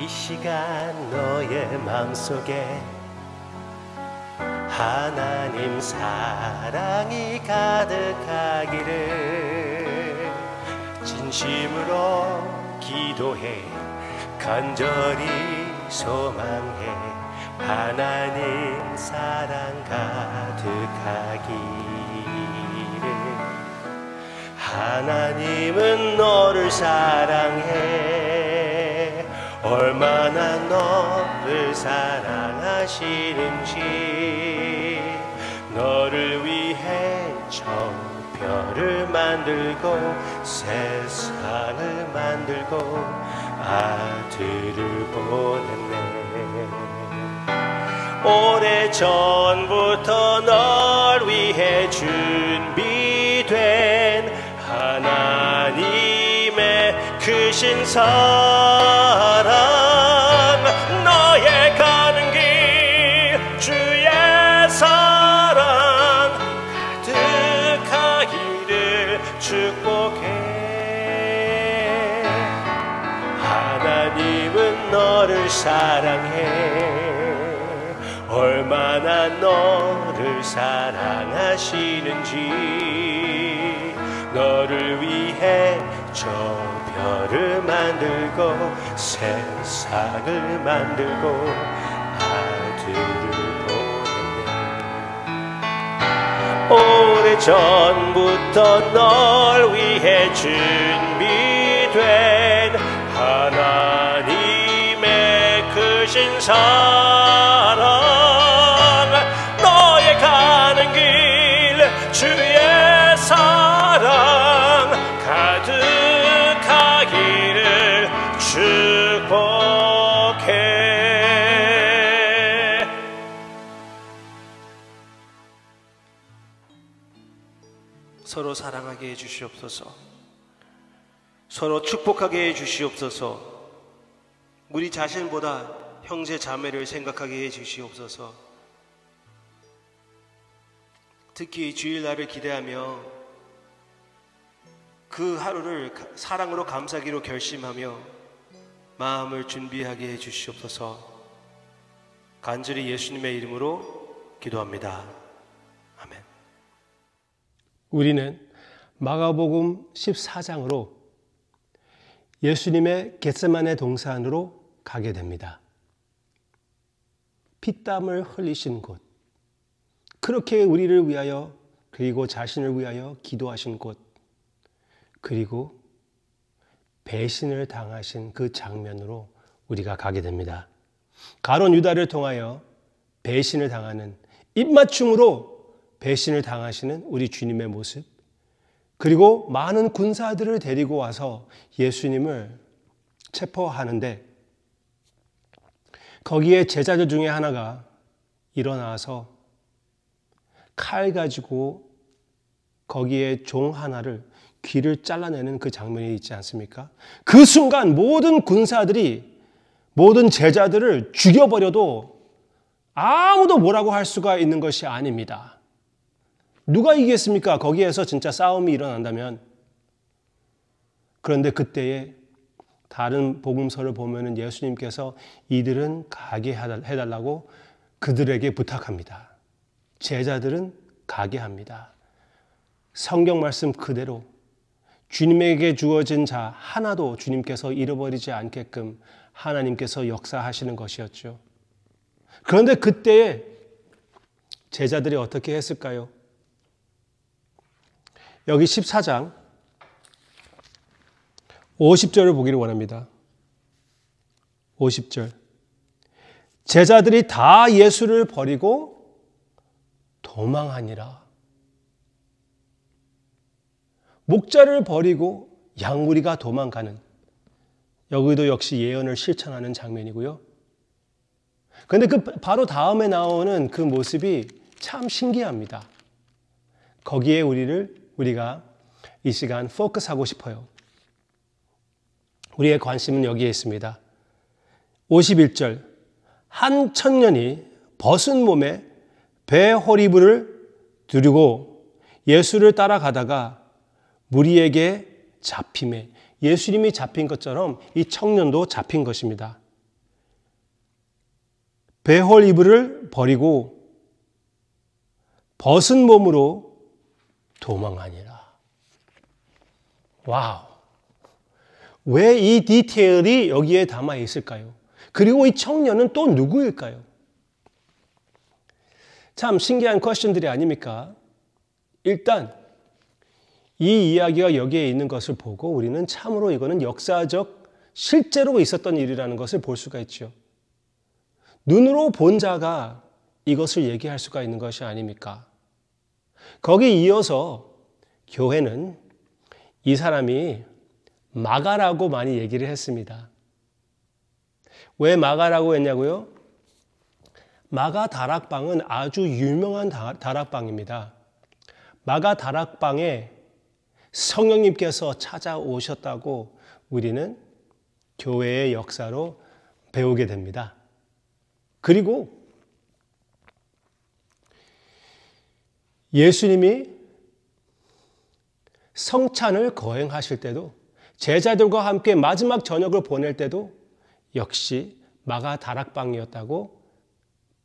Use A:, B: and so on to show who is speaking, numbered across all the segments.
A: 이 시간 너의 마음속에 하나님 사랑이 가득하기를 진심으로 기도해 간절히 소망해 하나님 사랑 가득하기를. 하나님은 너를 사랑해 얼마나 너를 사랑하시는지. 너를 위해 저 별을 만들고 세상을 만들고 아들을 보냈네. 오래전부터 널 위해 준비된 하나님의 크신 사랑. 너의 가는 길 주의 사랑 가득하기를 축복해. 하나님은 너를 사랑해 얼마나 너를 사랑하시는지. 너를 위해 저 별을 만들고 세상을 만들고 아들을 보냈네. 오래전부터 널 위해 준비된 하나님의 크신 사랑. 너의 가는 길 주의 사랑 가득하기를 축복해. 서로 사랑하게 해주시옵소서. 서로 축복하게 해주시옵소서. 우리 자신보다 형제 자매를 생각하게 해주시옵소서. 특히 주일날을 기대하며 그 하루를 사랑으로 감싸기로 결심하며 마음을 준비하게 해주시옵소서. 간절히 예수님의 이름으로 기도합니다. 아멘. 우리는 마가복음 14장으로 예수님의 겟세마네 동산으로 가게 됩니다. 피땀을 흘리신 곳, 그렇게 우리를 위하여 그리고 자신을 위하여 기도하신 곳, 그리고 배신을 당하신 그 장면으로 우리가 가게 됩니다. 가룟 유다를 통하여 배신을 당하는, 입맞춤으로 배신을 당하시는 우리 주님의 모습, 그리고 많은 군사들을 데리고 와서 예수님을 체포하는데 거기에 제자들 중에 하나가 일어나서 칼 가지고 거기에 종 하나를 귀를 잘라내는 그 장면이 있지 않습니까? 그 순간 모든 군사들이 모든 제자들을 죽여버려도 아무도 뭐라고 할 수가 있는 것이 아닙니다. 누가 이기겠습니까? 거기에서 진짜 싸움이 일어난다면. 그런데 그때에 다른 복음서를 보면은 예수님께서 이들은 가게 해달라고 그들에게 부탁합니다. 제자들은 가게 합니다. 성경 말씀 그대로 주님에게 주어진 자 하나도 주님께서 잃어버리지 않게끔 하나님께서 역사하시는 것이었죠. 그런데 그때에 제자들이 어떻게 했을까요? 여기 14장 50절을 보기를 원합니다. 50절. 제자들이 다 예수를 버리고 도망하니라. 목자를 버리고 양무리가 도망가는, 여기도 역시 예언을 실천하는 장면이고요. 그런데 그 바로 다음에 나오는 그 모습이 참 신기합니다. 거기에 우리가 이 시간 포커스하고 싶어요. 우리의 관심은 여기에 있습니다. 51절. 한 청년이 벗은 몸에 배허리불을 두르고 예수를 따라가다가 무리에게 잡힘에, 예수님이 잡힌 것처럼 이 청년도 잡힌 것입니다. 배홀 이불을 버리고 벗은 몸으로 도망하니라. 와우. 왜 이 디테일이 여기에 담아 있을까요? 그리고 이 청년은 또 누구일까요? 참 신기한 퀘스천들이 아닙니까? 일단 이 이야기가 여기에 있는 것을 보고 우리는 참으로 이거는 역사적 실제로 있었던 일이라는 것을 볼 수가 있죠. 눈으로 본 자가 이것을 얘기할 수가 있는 것이 아닙니까? 거기 이어서 교회는 이 사람이 마가라고 많이 얘기를 했습니다. 왜 마가라고 했냐고요? 마가 다락방은 아주 유명한 다락방입니다. 마가 다락방에 성령님께서 찾아오셨다고 우리는 교회의 역사로 배우게 됩니다. 그리고 예수님이 성찬을 거행하실 때도 제자들과 함께 마지막 저녁을 보낼 때도 역시 마가 다락방이었다고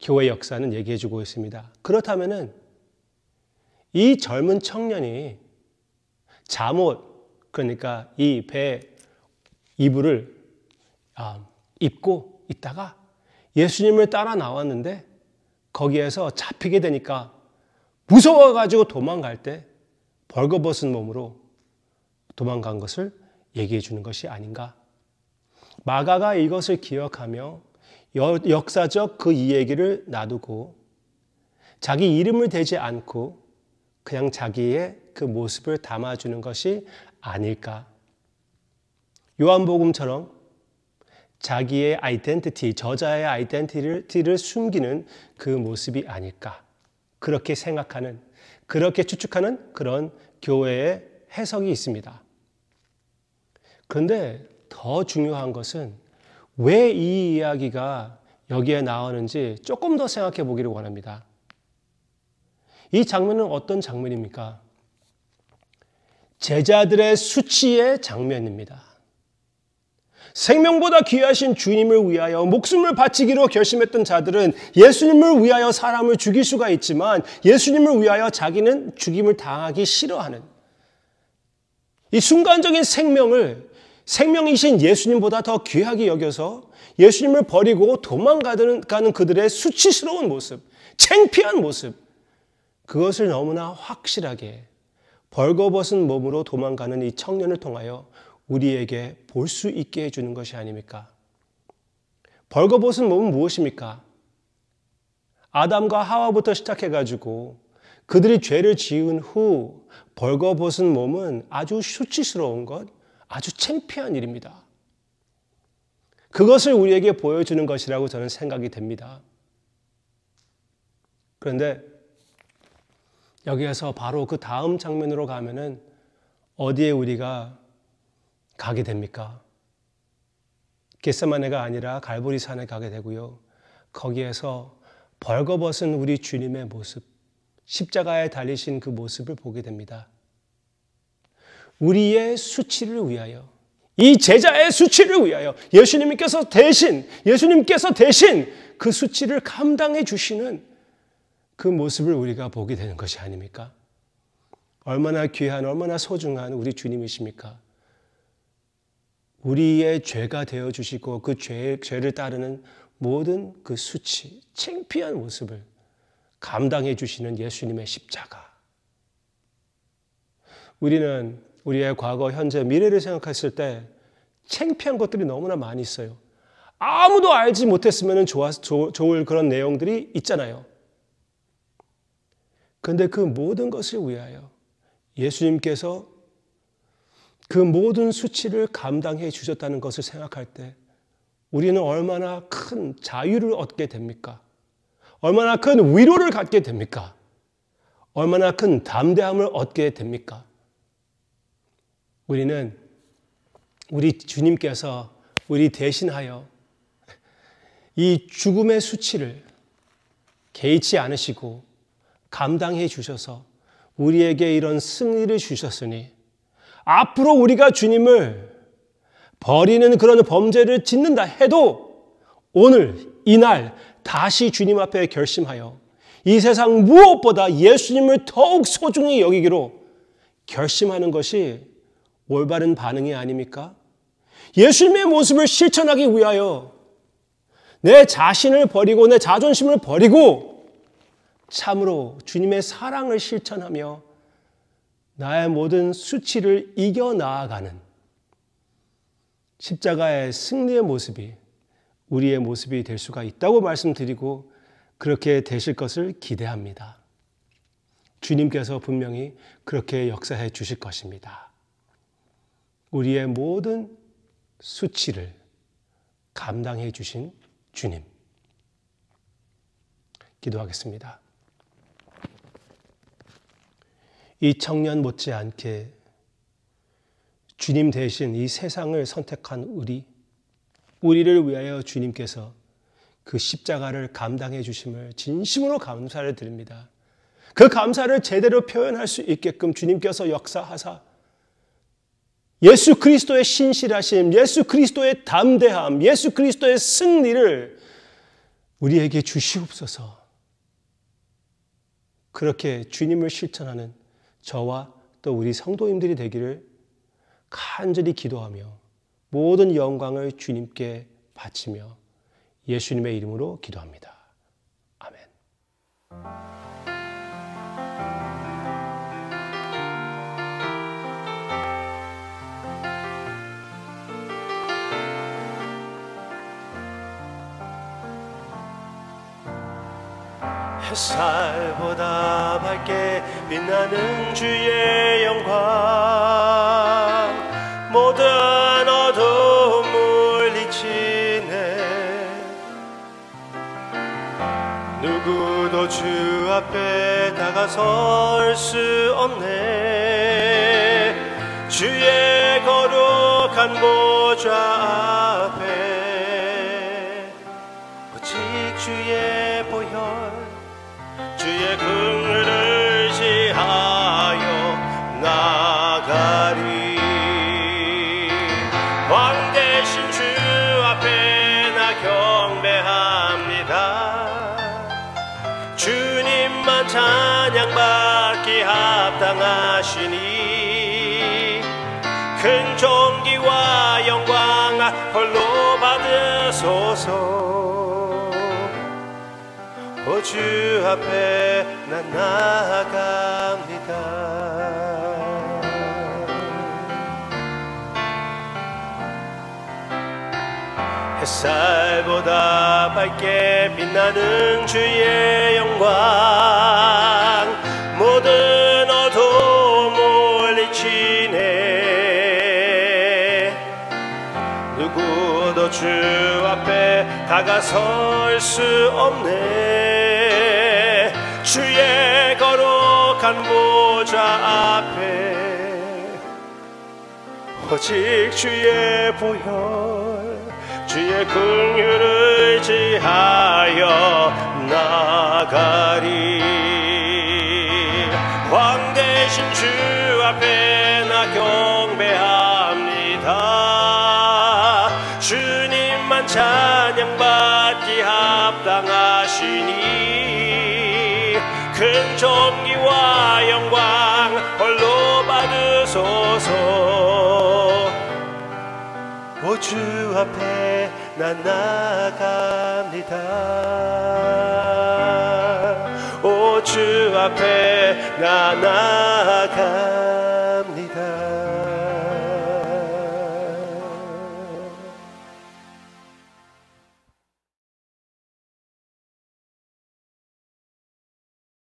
A: 교회 역사는 얘기해 주고 있습니다. 그렇다면은 이 젊은 청년이 잠옷, 그러니까 이 배 이불을 입고 있다가 예수님을 따라 나왔는데 거기에서 잡히게 되니까 무서워가지고 도망갈 때 벌거벗은 몸으로 도망간 것을 얘기해 주는 것이 아닌가. 마가가 이것을 기억하며 역사적 그 이야기를 놔두고 자기 이름을 대지 않고 그냥 자기의 그 모습을 담아주는 것이 아닐까. 요한복음처럼 자기의 아이덴티티, 저자의 아이덴티티를 숨기는 그 모습이 아닐까. 그렇게 생각하는, 그렇게 추측하는 그런 교회의 해석이 있습니다. 그런데 더 중요한 것은 왜 이 이야기가 여기에 나오는지 조금 더 생각해 보기를 원합니다. 이 장면은 어떤 장면입니까? 제자들의 수치의 장면입니다. 생명보다 귀하신 주님을 위하여 목숨을 바치기로 결심했던 자들은 예수님을 위하여 사람을 죽일 수가 있지만 예수님을 위하여 자기는 죽임을 당하기 싫어하는 이 순간적인 생명을 생명이신 예수님보다 더 귀하게 여겨서 예수님을 버리고 도망가는 그들의 수치스러운 모습, 창피한 모습, 그것을 너무나 확실하게 벌거벗은 몸으로 도망가는 이 청년을 통하여 우리에게 볼 수 있게 해주는 것이 아닙니까? 벌거벗은 몸은 무엇입니까? 아담과 하와부터 시작해가지고 그들이 죄를 지은 후 벌거벗은 몸은 아주 수치스러운 것, 아주 창피한 일입니다. 그것을 우리에게 보여주는 것이라고 저는 생각이 됩니다. 그런데 여기에서 바로 그 다음 장면으로 가면은 어디에 우리가 가게 됩니까? 겟세마네가 아니라 갈보리산에 가게 되고요. 거기에서 벌거벗은 우리 주님의 모습, 십자가에 달리신 그 모습을 보게 됩니다. 우리의 수치를 위하여, 이 제자의 수치를 위하여 예수님께서 대신 그 수치를 감당해 주시는 그 모습을 우리가 보게 되는 것이 아닙니까? 얼마나 귀한, 얼마나 소중한 우리 주님이십니까? 우리의 죄가 되어주시고 그 죄를 따르는 모든 그 수치, 창피한 모습을 감당해 주시는 예수님의 십자가. 우리는 우리의 과거, 현재, 미래를 생각했을 때 창피한 것들이 너무나 많이 있어요. 아무도 알지 못했으면 좋을 그런 내용들이 있잖아요. 그런데 그 모든 것을 위하여 예수님께서 그 모든 수치를 감당해 주셨다는 것을 생각할 때 우리는 얼마나 큰 자유를 얻게 됩니까? 얼마나 큰 위로를 갖게 됩니까? 얼마나 큰 담대함을 얻게 됩니까? 우리는 우리 주님께서 우리 대신하여 이 죽음의 수치를 개의치 않으시고 감당해 주셔서 우리에게 이런 승리를 주셨으니 앞으로 우리가 주님을 버리는 그런 범죄를 짓는다 해도 오늘, 이날 다시 주님 앞에 결심하여 이 세상 무엇보다 예수님을 더욱 소중히 여기기로 결심하는 것이 올바른 반응이 아닙니까? 예수님의 모습을 실천하기 위하여 내 자신을 버리고 내 자존심을 버리고 참으로 주님의 사랑을 실천하며 나의 모든 수치를 이겨나아가는 십자가의 승리의 모습이 우리의 모습이 될 수가 있다고 말씀드리고 그렇게 되실 것을 기대합니다. 주님께서 분명히 그렇게 역사해 주실 것입니다. 우리의 모든 수치를 감당해 주신 주님. 기도하겠습니다. 이 청년 못지않게 주님 대신 이 세상을 선택한 우리를 위하여 주님께서 그 십자가를 감당해 주심을 진심으로 감사를 드립니다. 그 감사를 제대로 표현할 수 있게끔 주님께서 역사하사 예수 그리스도의 신실하심, 예수 그리스도의 담대함, 예수 그리스도의 승리를 우리에게 주시옵소서. 그렇게 주님을 실천하는 저와 또 우리 성도님들이 되기를 간절히 기도하며 모든 영광을 주님께 바치며 예수님의 이름으로 기도합니다. 아멘. 햇살보다 밝게 빛나는 주의 영광 모든 어두움 물리치네 누구도 주 앞에 다가설 수 없네 주의 거룩한 보좌 앞에 오직 주의 보혈 주의 긍휼을 지하여 나가리 왕 대신 주 앞에 나 경배합니다 주님만 찬양받기 합당하시니 큰 존귀와 영광 홀로 받으소서 주 앞에 난 나아갑니다. 햇살보다 밝게 빛나는 주의 영광 모든 어두움 물리치네 누구도 주 앞에 다가설 수 없네 주의 거룩한 보좌 앞에 오직 주의 보혈 주의 긍휼을 지하여 나가리 왕 대신 주 앞에 나 경배합니다 주님만 찬양받기 합당하시니 큰 존귀와 영광 홀로 받으소서 오 주 앞에 난 나아갑니다 오 주 앞에 나 나아갑니다